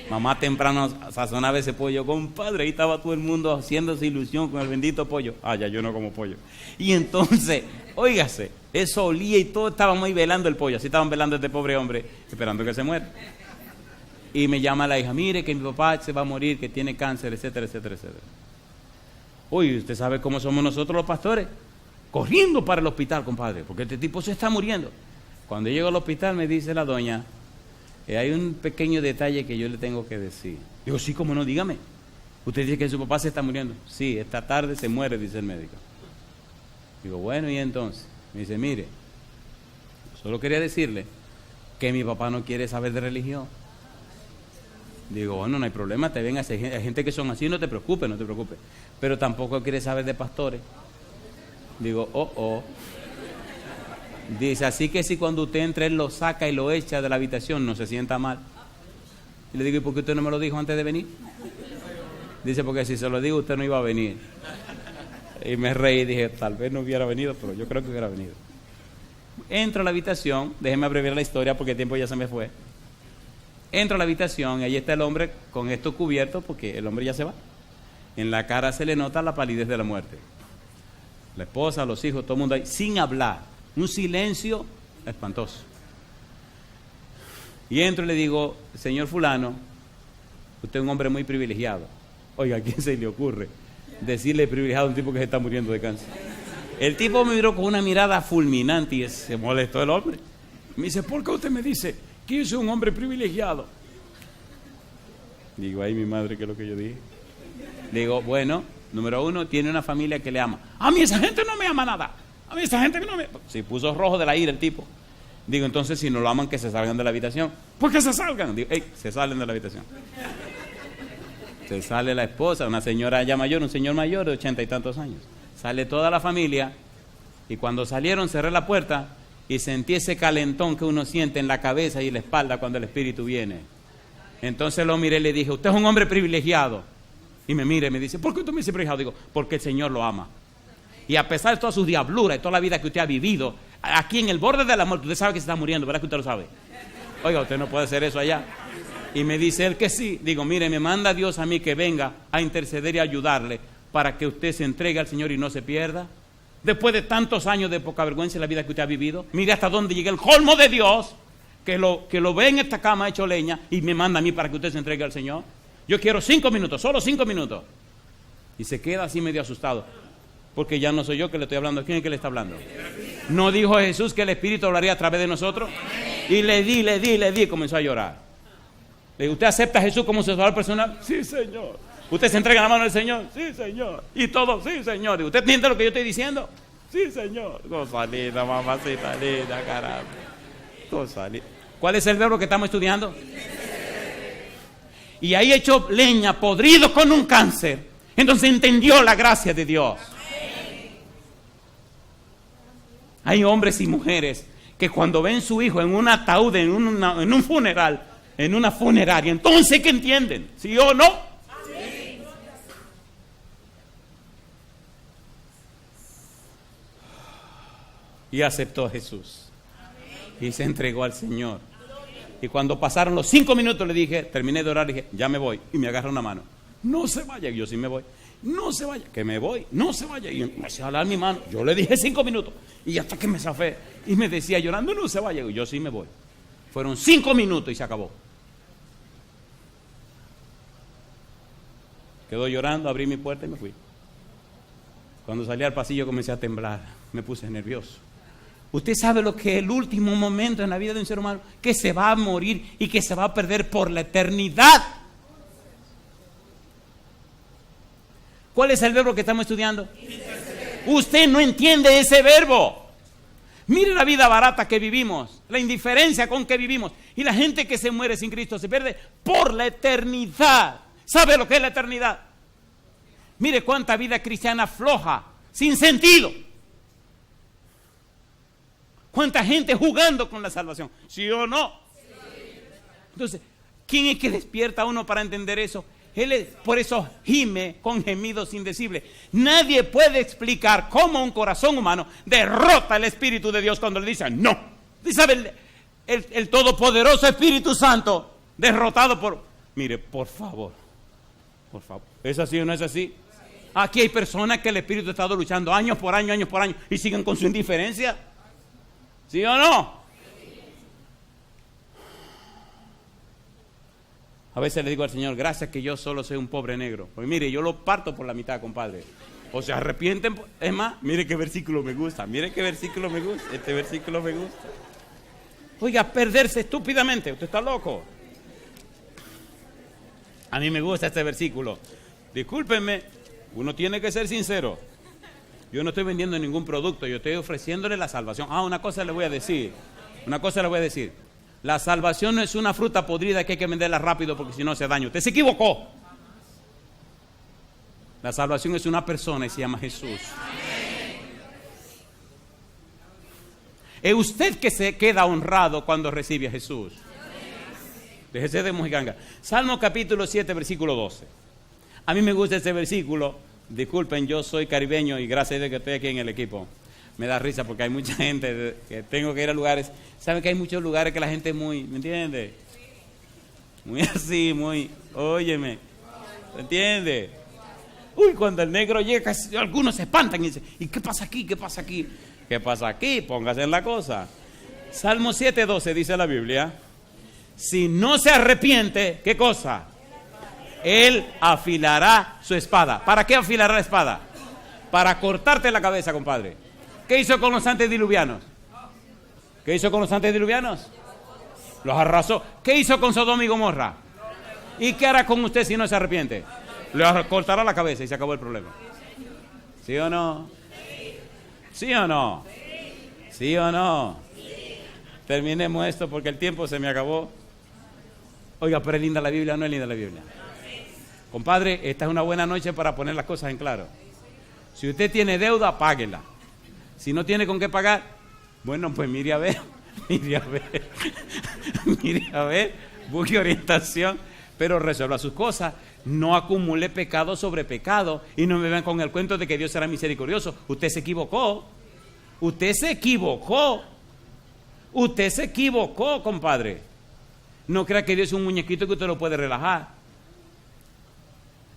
Mamá temprano sazonaba ese pollo, compadre, ahí estaba todo el mundo haciéndose ilusión con el bendito pollo. Ah, ya yo no como pollo. Y entonces, óigase, eso olía y todos estábamos ahí velando el pollo. Así estaban velando a este pobre hombre, esperando que se muera. Y me llama la hija, mire que mi papá se va a morir, que tiene cáncer, etcétera, etcétera, etcétera. Uy, usted sabe cómo somos nosotros los pastores, corriendo para el hospital, compadre, porque este tipo se está muriendo. Cuando llego al hospital me dice la doña, hay un pequeño detalle que yo le tengo que decir. Digo, sí, cómo no, dígame. Usted dice que su papá se está muriendo. Sí, esta tarde se muere, dice el médico. Digo, bueno, ¿y entonces? Me dice, mire, solo quería decirle que mi papá no quiere saber de religión. Digo, bueno, no hay problema, te ven, hay gente que son así, no te preocupes, no te preocupes. Pero tampoco quiere saber de pastores. Digo, oh. Dice, así que si cuando usted entra, él lo saca y lo echa de la habitación, no se sienta mal. Y le digo, ¿y por qué usted no me lo dijo antes de venir? Dice, porque si se lo digo, usted no iba a venir. Y me reí y dije, tal vez no hubiera venido, pero yo creo que hubiera venido. Entro a la habitación, déjenme abreviar la historia porque el tiempo ya se me fue. Entro a la habitación y ahí está el hombre con esto cubierto porque el hombre ya se va. En la cara se le nota la palidez de la muerte. La esposa, los hijos, todo el mundo ahí, sin hablar. Un silencio espantoso. Y entro y le digo, señor fulano, usted es un hombre muy privilegiado. Oiga, ¿a quién se le ocurre decirle privilegiado a un tipo que se está muriendo de cáncer? El tipo me miró con una mirada fulminante y se molestó el hombre. Me dice, ¿por qué usted me dice que yo soy un hombre privilegiado? Digo, ay, mi madre, ¿qué es lo que yo dije? Digo, bueno, número uno, tiene una familia que le ama. A mí esa gente no me ama nada. A mí esa gente que no me... Se puso rojo de la ira el tipo. Digo, entonces si no lo aman, que se salgan de la habitación. ¿Por qué se salgan? Digo, se salen de la habitación. Se sale la esposa, una señora ya mayor, un señor mayor de 80 y tantos años. Sale toda la familia y cuando salieron cerré la puerta y sentí ese calentón que uno siente en la cabeza y en la espalda cuando el espíritu viene. Entonces lo miré y le dije, usted es un hombre privilegiado. Y me mira y me dice, ¿por qué usted me dice privilegiado? Digo, porque el Señor lo ama. Y a pesar de todas sus diabluras y toda la vida que usted ha vivido, aquí en el borde de la muerte, usted sabe que se está muriendo, ¿verdad que usted lo sabe? Oiga, usted no puede hacer eso allá. Y me dice él que sí. Digo, mire, me manda Dios a mí que venga a interceder y ayudarle para que usted se entregue al Señor y no se pierda. Después de tantos años de poca vergüenza en la vida que usted ha vivido, mire hasta dónde llega el colmo de Dios, que lo ve en esta cama hecho leña y me manda a mí para que usted se entregue al Señor. Yo quiero 5 minutos, solo 5 minutos. Y se queda así medio asustado. Porque ya no soy yo que le estoy hablando. ¿Quién es que le está hablando? ¿No dijo Jesús que el Espíritu hablaría a través de nosotros? Y le di, comenzó a llorar. Le digo, ¿usted acepta a Jesús como su salvador personal? Sí, Señor. ¿Usted se entrega en la mano del Señor? Sí, Señor. Y todo, sí, Señor. Digo, ¿usted entiende lo que yo estoy diciendo? Sí, Señor. Cosa linda, mamacita linda, caramba. Cosa linda. ¿Cuál es el verbo que estamos estudiando? Y ahí echó leña, podrido con un cáncer. Entonces entendió la gracia de Dios. Hay hombres y mujeres que cuando ven su hijo en un ataúd, en un funeral, en una funeraria, entonces ¿qué entienden? ¿Sí o no? Sí. Y aceptó a Jesús. Y se entregó al Señor. Y cuando pasaron los 5 minutos le dije, terminé de orar, le dije, ya me voy. Y me agarra una mano. No se vaya. Y yo sí me voy. No se vaya, que me voy, no se vaya. Y me hacía jalar mi mano. Yo le dije 5 minutos. Y hasta que me zafé. Y me decía llorando, no se vaya. Y yo sí me voy. Fueron 5 minutos y se acabó. Quedó llorando, abrí mi puerta y me fui. Cuando salí al pasillo comencé a temblar. Me puse nervioso. Usted sabe lo que es el último momento en la vida de un ser humano, que se va a morir y que se va a perder por la eternidad. ¿Cuál es el verbo que estamos estudiando? Usted no entiende ese verbo. Mire la vida barata que vivimos, la indiferencia con que vivimos, y la gente que se muere sin Cristo se pierde por la eternidad. ¿Sabe lo que es la eternidad? Mire cuánta vida cristiana floja, sin sentido. Cuánta gente jugando con la salvación, ¿sí o no? Sí. Entonces, ¿Quién es que despierta a uno para entender eso? Por eso gime con gemidos indecibles. Nadie puede explicar cómo un corazón humano derrota el Espíritu de Dios cuando le dicen no. ¿Sabe el todopoderoso Espíritu Santo derrotado por... Mire, por favor. ¿Es así o no es así? Aquí hay personas que el Espíritu ha estado luchando años por año y siguen con su indiferencia. ¿Sí o no? A veces le digo al Señor, gracias que yo solo soy un pobre negro. Pues mire, yo lo parto por la mitad, compadre. O se arrepienten. Es más, mire qué versículo me gusta. Este versículo me gusta. Oiga, perderse estúpidamente. Usted está loco. A mí me gusta este versículo. Discúlpenme, uno tiene que ser sincero. Yo no estoy vendiendo ningún producto, yo estoy ofreciéndole la salvación. Una cosa le voy a decir. La salvación no es una fruta podrida que hay que venderla rápido porque si no se daña. Usted se equivocó. La salvación es una persona y se llama Jesús. Es usted que se queda honrado cuando recibe a Jesús. Déjese de mojiganga. Salmo capítulo 7, versículo 12. A mí me gusta este versículo. Disculpen, yo soy caribeño y gracias a Dios que estoy aquí en el equipo. Me da risa porque hay mucha gente que tengo que ir a lugares. ¿Saben que hay muchos lugares que la gente es muy, ¿me entiende? Muy así, muy, óyeme, ¿me entiende? Uy, cuando el negro llega, algunos se espantan y dicen, ¿y qué pasa aquí? ¿Qué pasa aquí? ¿Qué pasa aquí? Póngase en la cosa. Salmo 7:12 dice la Biblia, si no se arrepiente, ¿qué cosa? Él afilará su espada. ¿Para qué afilará la espada? Para cortarte la cabeza, compadre. ¿Qué hizo con los antediluvianos? Los arrasó. ¿Qué hizo con Sodoma y Gomorra? ¿Y qué hará con usted si no se arrepiente? Le cortará la cabeza y se acabó el problema. ¿Sí o no? ¿Sí o no? ¿Sí o no? Terminemos esto porque el tiempo se me acabó. Oiga, pero es linda la Biblia, ¿no es linda la Biblia? Compadre, esta es una buena noche para poner las cosas en claro. Si usted tiene deuda, páguela. Si no tiene con qué pagar, bueno, pues mire a ver, busque orientación, pero resuelva sus cosas. No acumule pecado sobre pecado y no me vean con el cuento de que Dios será misericordioso. Usted se equivocó, compadre. No crea que Dios es un muñequito que usted lo puede relajar.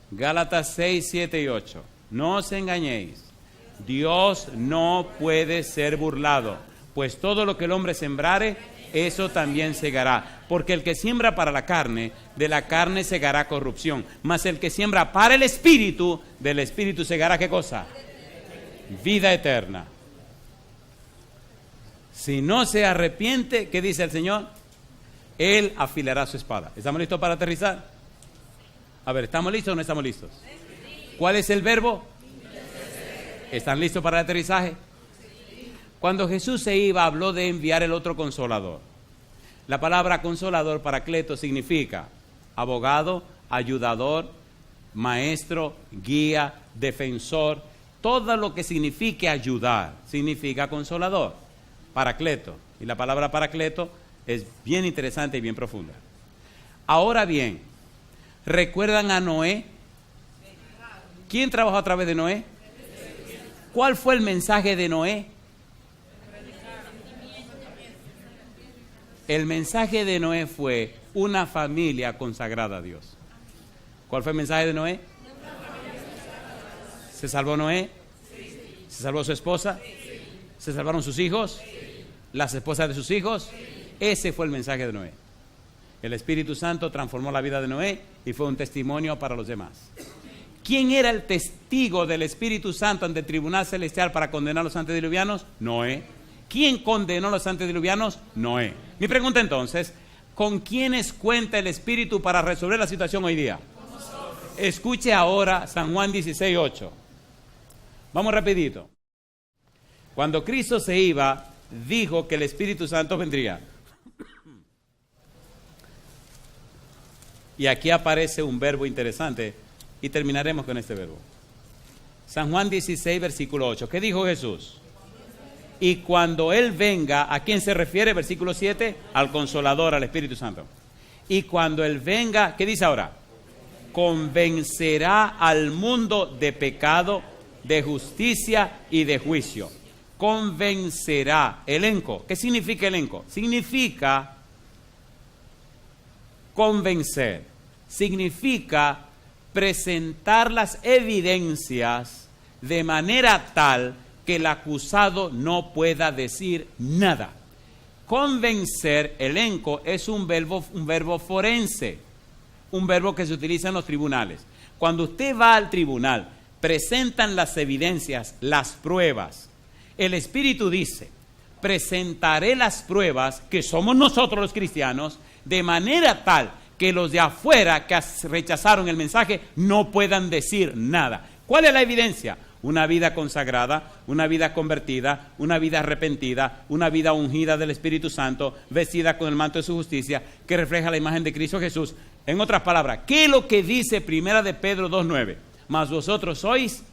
Gálatas 6, 7 y 8. No os engañéis. Dios no puede ser burlado, pues todo lo que el hombre sembrare, eso también segará. Porque el que siembra para la carne, de la carne segará corrupción. Mas el que siembra para el Espíritu, del Espíritu segará ¿qué cosa? Vida eterna. Si no se arrepiente, ¿qué dice el Señor? Él afilará su espada. ¿Estamos listos para aterrizar? A ver, ¿estamos listos o no estamos listos? ¿Cuál es el verbo? ¿Están listos para el aterrizaje? Cuando Jesús se iba, habló de enviar el otro consolador. La palabra consolador, paracleto, significa abogado, ayudador, maestro, guía, defensor. Todo lo que signifique ayudar significa consolador, paracleto. Y la palabra paracleto es bien interesante y bien profunda. Ahora bien, ¿recuerdan a Noé? ¿Quién trabajó a través de Noé? ¿Cuál fue el mensaje de Noé? El mensaje de Noé fue una familia consagrada a Dios. ¿Cuál fue el mensaje de Noé? ¿Se salvó Noé? ¿Se salvó su esposa? ¿Se salvaron sus hijos? ¿Las esposas de sus hijos? Ese fue el mensaje de Noé. El Espíritu Santo transformó la vida de Noé y fue un testimonio para los demás. ¿Quién era el testigo del Espíritu Santo ante el tribunal celestial para condenar a los antediluvianos? Noé. ¿Quién condenó a los antediluvianos? Noé. Mi pregunta entonces, ¿con quiénes cuenta el Espíritu para resolver la situación hoy día? Escuche ahora San Juan 16:8. Vamos rapidito. Cuando Cristo se iba, dijo que el Espíritu Santo vendría. Y aquí aparece un verbo interesante y terminaremos con este verbo. San Juan 16, versículo 8. ¿Qué dijo Jesús? Y cuando Él venga, ¿a quién se refiere? Versículo 7, al Consolador, al Espíritu Santo. Y cuando Él venga, ¿qué dice ahora? Convencerá al mundo de pecado, de justicia y de juicio. Convencerá. Elenco. ¿Qué significa elenco? Significa convencer. Significa presentar las evidencias de manera tal que el acusado no pueda decir nada. Convencer, elenco, es un verbo forense, un verbo que se utiliza en los tribunales. Cuando usted va al tribunal, presentan las evidencias, las pruebas. El Espíritu dice, presentaré las pruebas, que somos nosotros los cristianos, de manera tal que los de afuera que rechazaron el mensaje no puedan decir nada. ¿Cuál es la evidencia? Una vida consagrada, una vida convertida, una vida arrepentida, una vida ungida del Espíritu Santo, vestida con el manto de su justicia, que refleja la imagen de Cristo Jesús. En otras palabras, ¿qué es lo que dice Primera de Pedro 2:9? Mas vosotros sois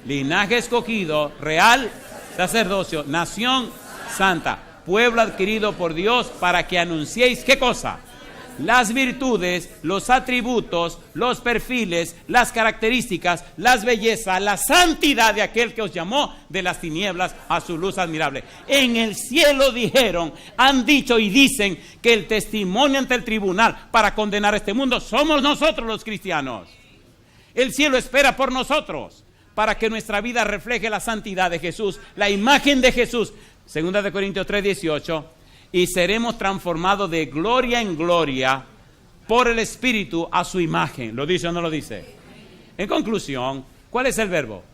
linaje escogido, real sacerdocio, nación santa, pueblo adquirido por Dios, para que anunciéis, ¿qué cosa? Las virtudes, los atributos, los perfiles, las características, las bellezas, la santidad de aquel que os llamó de las tinieblas a su luz admirable. En el cielo dijeron, han dicho y dicen que el testimonio ante el tribunal para condenar este mundo somos nosotros los cristianos. El cielo espera por nosotros para que nuestra vida refleje la santidad de Jesús, la imagen de Jesús. Segunda de Corintios 3:18. Y seremos transformados de gloria en gloria por el Espíritu a su imagen. ¿Lo dice o no lo dice? En conclusión, ¿cuál es el verbo?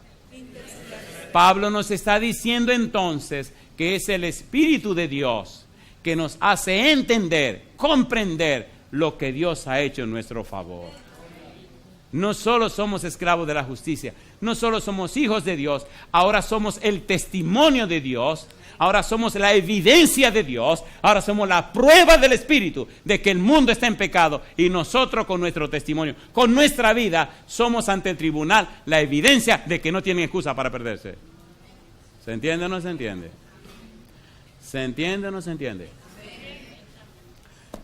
Pablo nos está diciendo entonces que es el Espíritu de Dios que nos hace entender, comprender lo que Dios ha hecho en nuestro favor. No solo somos esclavos de la justicia, no solo somos hijos de Dios, ahora somos el testimonio de Dios. Ahora somos la evidencia de Dios, ahora somos la prueba del Espíritu de que el mundo está en pecado y nosotros con nuestro testimonio, con nuestra vida, somos ante el tribunal la evidencia de que no tienen excusa para perderse. ¿Se entiende o no se entiende? ¿Se entiende o no se entiende?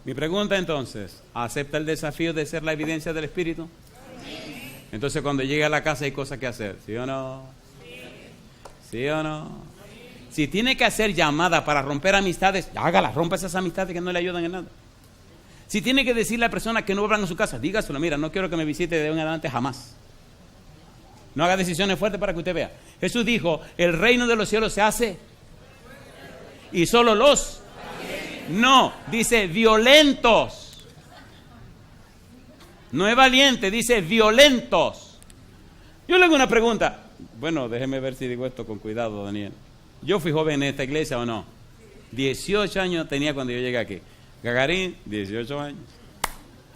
Mi pregunta entonces, ¿acepta el desafío de ser la evidencia del Espíritu? Entonces cuando llegue a la casa hay cosas que hacer, ¿sí o no? ¿Sí o no? Si tiene que hacer llamada para romper amistades, hágala, rompa esas amistades que no le ayudan en nada. Si tiene que decirle a la persona que no vuelvan a su casa, dígaselo, mira, no quiero que me visite de un adelante jamás. No haga decisiones fuertes para que usted vea. Jesús dijo, el reino de los cielos se hace y solo los... No, dice violentos. No es valiente, dice violentos. Yo le hago una pregunta. Bueno, déjeme ver si digo esto con cuidado, Daniel. Yo fui joven en esta iglesia o no. 18 años tenía cuando yo llegué aquí. Gagarín, 18 años.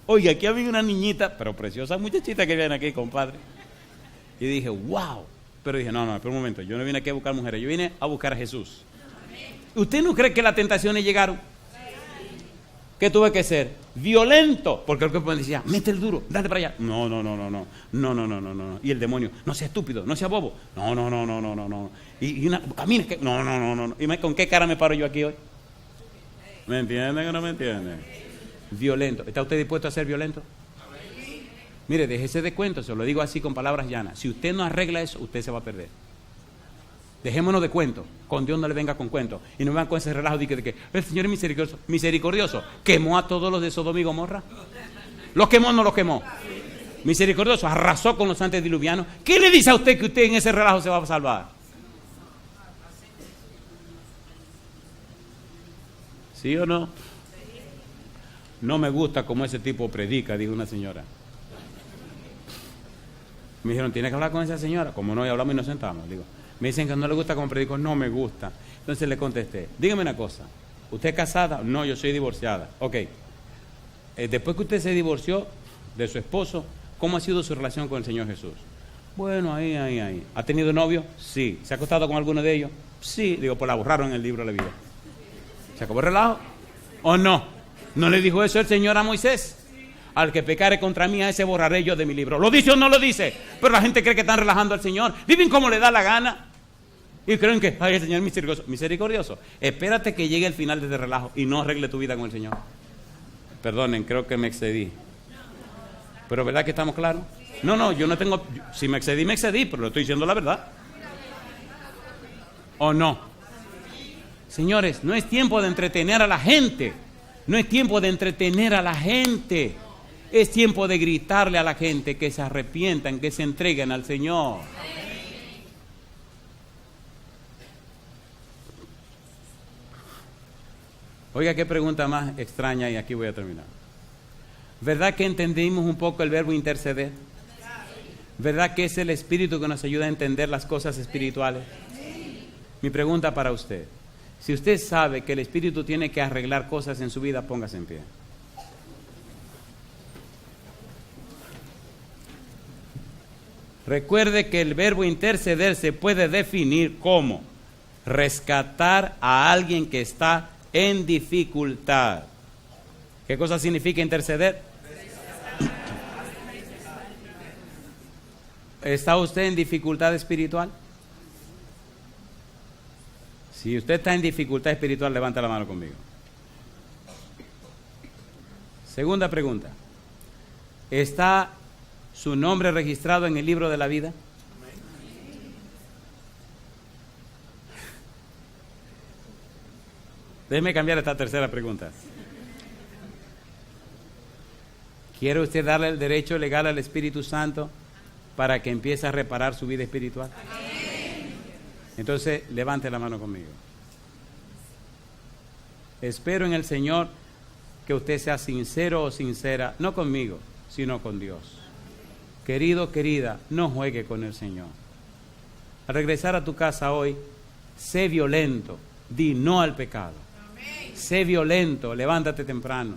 Oye, aquí había una niñita, pero preciosa muchachita que viene aquí, compadre. Y dije, wow. Pero dije, no, espera un momento. Yo no vine aquí a buscar mujeres, yo vine a buscar a Jesús. ¿Usted no cree que las tentaciones llegaron? ¿Qué tuve que ser? Violento. Porque el cuerpo me decía, mete el duro, date para allá. No. Y el demonio, no sea estúpido, no sea bobo. No. Y una, camina. No. ¿Y con qué cara me paro yo aquí hoy? ¿Me entienden o no me entienden? Violento. ¿Está usted dispuesto a ser violento? Mire, déjese de cuentos, se lo digo así con palabras llanas. Si usted no arregla eso, usted se va a perder. Dejémonos de cuentos. Con Dios no le venga con cuentos. Y no me van con ese relajo de que el Señor es misericordioso. ¿Quemó a todos los de Sodoma y Gomorra? ¿Los quemó o no los quemó? Misericordioso, arrasó con los antediluvianos. ¿Qué le dice a usted que usted en ese relajo se va a salvar? ¿Sí o no? No me gusta como ese tipo predica, dijo una señora. Me dijeron, ¿tiene que hablar con esa señora? Como no, y hablamos y nos sentamos. Digo, me dicen que no le gusta como predico. No me gusta. Entonces le contesté, dígame una cosa, ¿usted es casada? No, yo soy divorciada. Ok, después que usted se divorció de su esposo, ¿cómo ha sido su relación con el Señor Jesús? Bueno, ahí. ¿Ha tenido novio? Sí. ¿Se ha acostado con alguno de ellos? Sí. Digo, pues la borraron en el libro de la vida. ¿Se acabó el relajo? ¿O no? ¿No le dijo eso el Señor a Moisés? Al que pecare contra mí, a ese borraré yo de mi libro. ¿Lo dice o no lo dice? Pero la gente cree que están relajando al Señor. Viven como le da la gana. Y creen que, ay, el Señor es misericordioso. Espérate que llegue el final de este relajo y no arregle tu vida con el Señor. Perdonen, creo que me excedí. Pero ¿verdad que estamos claros? No, yo no tengo... Si me excedí, pero le estoy diciendo la verdad. ¿O no? Señores, no es tiempo de entretener a la gente. No es tiempo de entretener a la gente. Es tiempo de gritarle a la gente que se arrepientan, que se entreguen al Señor. Oiga, qué pregunta más extraña, y aquí voy a terminar. ¿Verdad que entendimos un poco el verbo interceder? ¿Verdad que es el Espíritu que nos ayuda a entender las cosas espirituales? Mi pregunta para usted: si usted sabe que el Espíritu tiene que arreglar cosas en su vida, póngase en pie. Recuerde que el verbo interceder se puede definir como rescatar a alguien que está en dificultad. ¿Qué cosa significa interceder? ¿Está usted en dificultad espiritual? Si usted está en dificultad espiritual, levanta la mano conmigo. Segunda pregunta: ¿está su nombre registrado en el libro de la vida? Déjeme cambiar esta tercera pregunta. ¿Quiere usted darle el derecho legal al Espíritu Santo para que empiece a reparar su vida espiritual? Entonces, levante la mano conmigo. Espero en el Señor que usted sea sincero o sincera, no conmigo, sino con Dios. Querido, querida, no juegue con el Señor. Al regresar a tu casa hoy, sé violento, di no al pecado. Sé violento, levántate temprano.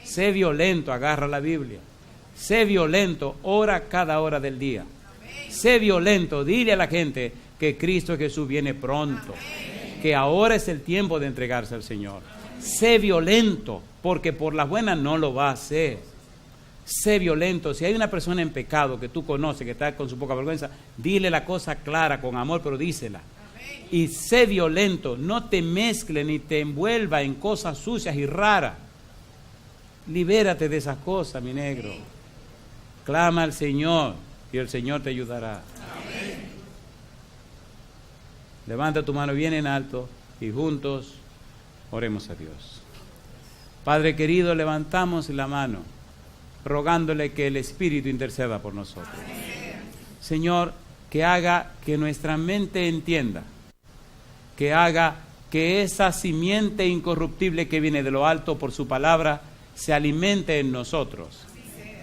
Sé violento, agarra la Biblia. Sé violento, ora cada hora del día. Sé violento, dile a la gente que Cristo Jesús viene pronto, que ahora es el tiempo de entregarse al Señor. Sé violento, porque por las buenas no lo va a hacer. Sé violento. Si hay una persona en pecado que tú conoces, que está con su poca vergüenza, dile la cosa clara, con amor, pero dísela. Y sé violento, no te mezcle ni te envuelva en cosas sucias y raras. Libérate de esas cosas, mi negro. Clama al Señor y el Señor te ayudará. Amén. Levanta tu mano bien en alto y juntos oremos a Dios. Padre querido, levantamos la mano rogándole que el Espíritu interceda por nosotros. Señor, que haga que nuestra mente entienda, que haga que esa simiente incorruptible que viene de lo alto por su palabra se alimente en nosotros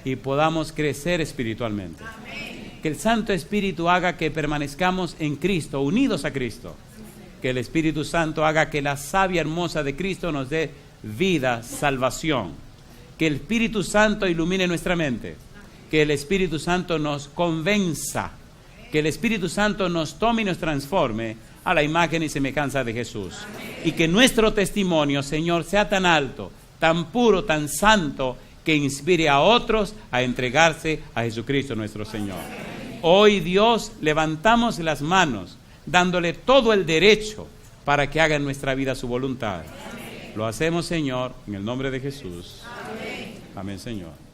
y podamos crecer espiritualmente. Que el Santo Espíritu haga que permanezcamos en Cristo, unidos a Cristo. Que el Espíritu Santo haga que la savia hermosa de Cristo nos dé vida, salvación. Que el Espíritu Santo ilumine nuestra mente. Que el Espíritu Santo nos convenza. Que el Espíritu Santo nos tome y nos transforme a la imagen y semejanza de Jesús. Y que nuestro testimonio, Señor, sea tan alto, tan puro, tan santo, que inspire a otros a entregarse a Jesucristo nuestro Señor. Hoy, Dios, levantamos las manos, dándole todo el derecho para que haga en nuestra vida su voluntad. Lo hacemos, Señor, en el nombre de Jesús. Amén, Señor.